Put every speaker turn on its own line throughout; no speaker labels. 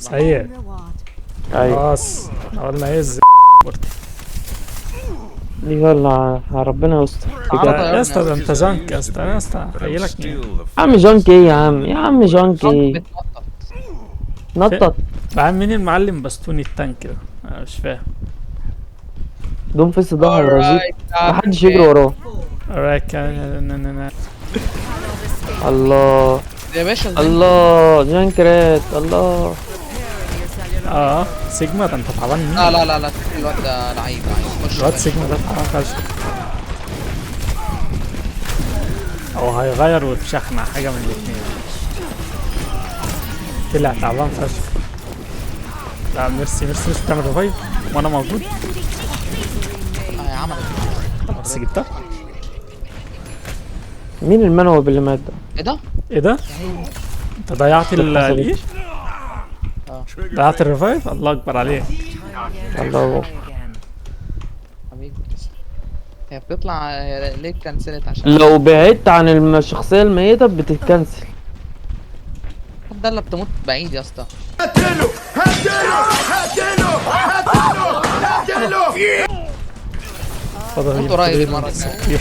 سيء.
ايوه
خلاص قلنا ايه
دي ولا ربنا يستر بجد.
يا اسطى ده انت جانك يا اسطى. يا اسطى هيلك مين؟
يا عم جانك ايه يا عم جانك ايه نطط.
بقى مين المعلم بستوني التانك ده؟ انا مش فاهم.
دوم فيس ظهر رزيق محدش يجري وراه.
راك
الله
يا باشا
الله جانكريت الله.
سيجما ده انت تعبان مين؟
لا لا لا لا الواد ده لعيب خش
الواد سيجما ده تعبان فشخ. هو هيغير ويفشخنا حاجة من الاتنين. طلع تعبان فشخ. لا ميرسي بتعمل ريفايف وانا موجود.
يا عم
بس جبتها.
مين المنوب اللي مات ده؟
ايه ده؟
ايه ده؟ انت ضيعت الايه؟ ضيعت الريفايف. الله اكبر عليه.
الله
حبيبي هي بتطلع ليه اتكنسلت عشان
لو بعدت عن الشخصية الميتة بتتكنسل.
ده اللي بتموت بعيد يا اسطى.
فضل
موت قريب المرة الجاية.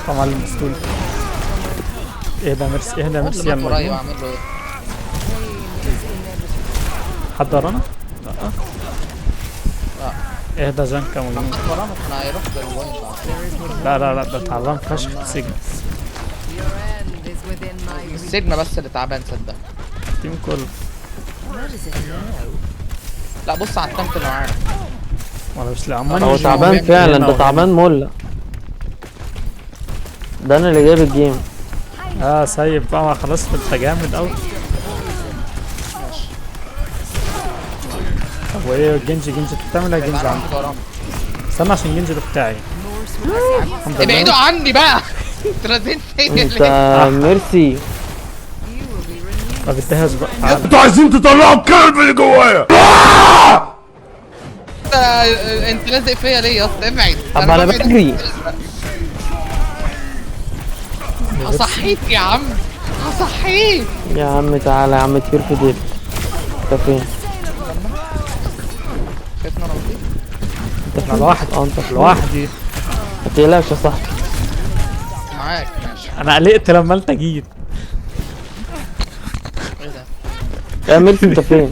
طبعا المسؤول. اهدى ميرسي اهدى ميرسي يا
موت قريب
المجنون.
اعمل له ايه؟
حد ورانا؟ لا
لا
اهدى جانكا مجنون.
حد ورانا كان هيروح بالبوينت.
لا ده تعبان فشخ سجن.
السجن بس اللي تعبان صدق.
التيم كله.
لا بص على التانك اللي معانا.
وانا مش عمال
هو
يجي
تعبان
ويعمل
فعلا
هنا
ده تعبان مولع. ده انا اللي جايب الجيم.
سايب بقى ما خلاص انت جامد اوي. طب وايه جنجي انت بتعمل ايه جنجي عندك؟ استنى عشان جنجي ده بتاعي. الحمد لله.
ابعدوا عني بقى. اترزيت فيا
انت
ليه؟
ميرسي
ما بديهاش بقى. تعالى.
انتوا عايزين تطلعوا الكلب اللي جوايا.
انت لازق فيا ليه يا اسطى؟ ابعد.
طب انا بجري.
هصحيك يا عم هصحيك.
يا عم تعالى يا عم تفير في ديل. انت فين؟
شايفني انا بطيء؟
انت
انا لوحدي.
انت
لوحدي.
ما تقلقش يا صاحبي.
معاك ماشي.
انا قلقت لما انت جيت.
ايه ده؟
يا ميرسي انت فين؟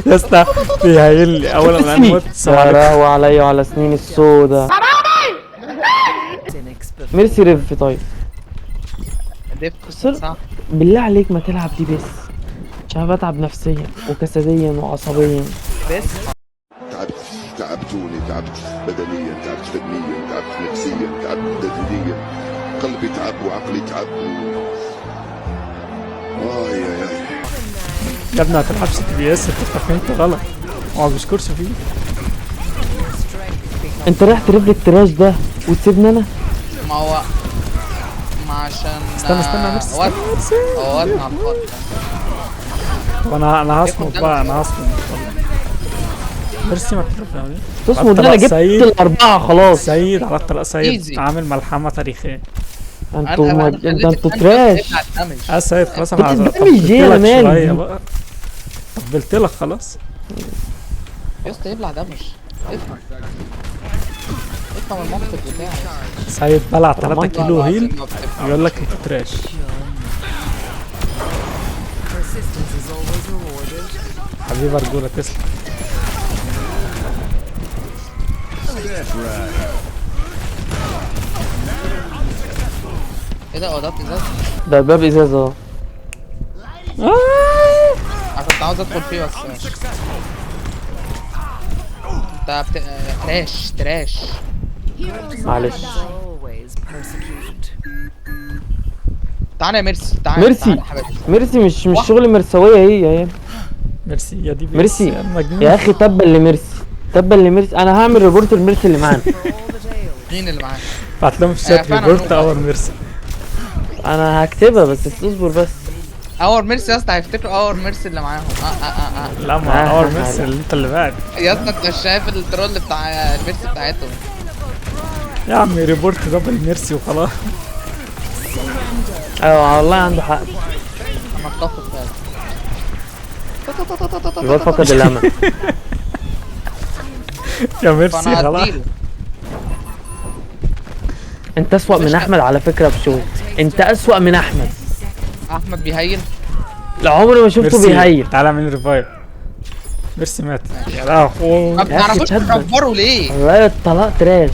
يا اسطى بيهيل لي اول ما انا موت.
يا لهوي عليا وعلى سنين السودا. ميرسي ريف طيب.
ديف
خسر؟
صح.
بالله عليك ما تلعب دي بس عشان بتعب نفسيا وجسديا وعصبيا.
بس
تعبتوني تعبت بدنيا تعبت فنيا تعبت نفسيا تعبت جسديا قلبي تعب وعقلي تعب يا
يا ابني ما تلعبش تي بي اس. انت فهمت غلط. هو ما بيشكرش فيه.
انت رايح تريب لي التراش ده وتسيبني انا؟
ما هو ما عشان
استنى ميرسي.
وزن. هو وزن على الفاضي.
وانا هصمت بقى. انا هصمت. ميرسي ما بتفهمني.
اسمه ده انا جبت الاربعه خلاص.
سيد على الطلاق. سيد
Easy.
عامل ملحمه تاريخية.
انتوا تراش.
سيد خلاص
كنت
انا
بتعمل ايه يا مان؟
شوية بقى. طبلت لك خلاص.
يا اسطى يبلع دمج. افهم المنطق بتاعي.
سيد بلع 3
والله
كيلو هيل يقول لك انت تراش. حبيبي رجوله تسلم.
ايه ده؟ هو ده ازاز؟
ده باب ازاز اهو.
انا كنت عاوز ادخل فيه بس ماشي. انت تراش
معلش
تعالى يا ميرسي. تعالى
ميرسي
تعالى يا حبيبي.
ميرسي مش شغل مرسويه هي
ميرسي يا دي
ميرسي
يا مجنون.
يا اخي تبا لميرسي تبا لميرسي. انا هعمل ريبورت لميرسي اللي معانا.
مين اللي معاك؟
بعت لهم في الشات
فعلا
ريبورت
هو.
اور ميرسي.
انا هكتبها بس اصبر بس.
اور ميرسي يا اسطى هيفتكروا اور ميرسي اللي معاهم.
لا ما اور ميرسي اللي انت اللي بعد.
يا اسطى انت مش شايف الترول بتاع الميرسي بتاعتهم؟
يا عم ريبورت دبل ميرسي وخلاص.
ايوه والله عنده حق.
انا اتفق فعلا.
الواد فقد الامل.
يا ميرسي
فانا
خلاص.
هديله.
انت اسوأ من احمد على فكره بشوي، انت اسوأ من احمد.
احمد بيهيل.
لا عمري ما شفته
ميرسي
بيهيل.
تعالى اعمل ريفايف. ميرسي مات يا لهوي.
ما بتعرفوش
تصدق.
تكبروا ليه؟
والله الطلاق تراش.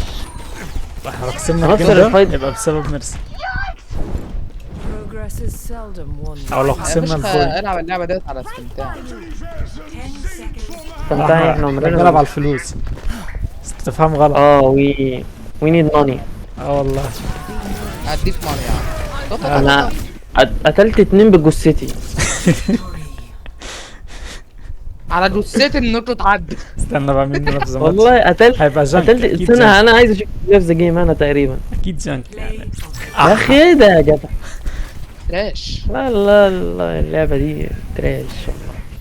احنا لو خسرنا
خلاص
الجيم ده
الريفايف.
يبقى بسبب ميرسي،
Progress is seldom won.
او لو
يا
خسرنا
باشا
البوينت.
العب اللعبه ديت على استمتاع.
استمتعي احنا
بنلعب على
عمرنا.
الفلوس. بس تفهم غلط.
وي نيد ماني.
اه والله.
هديك مره يا عم.
انا قتلت 2 بجثتي.
على جثتي انكم تعدوا.
استنى بقى مين اللي في زمان.
والله قتلت
هيبقى جانك
قتلت
اكيد
استنى
جانك.
انا عايز اشوف في ذا جيم انا تقريبا.
اكيد جانك يعني.
يا اخي ايه ده يا جدع؟
تراش.
لا لا لا اللعبه دي تراش والله.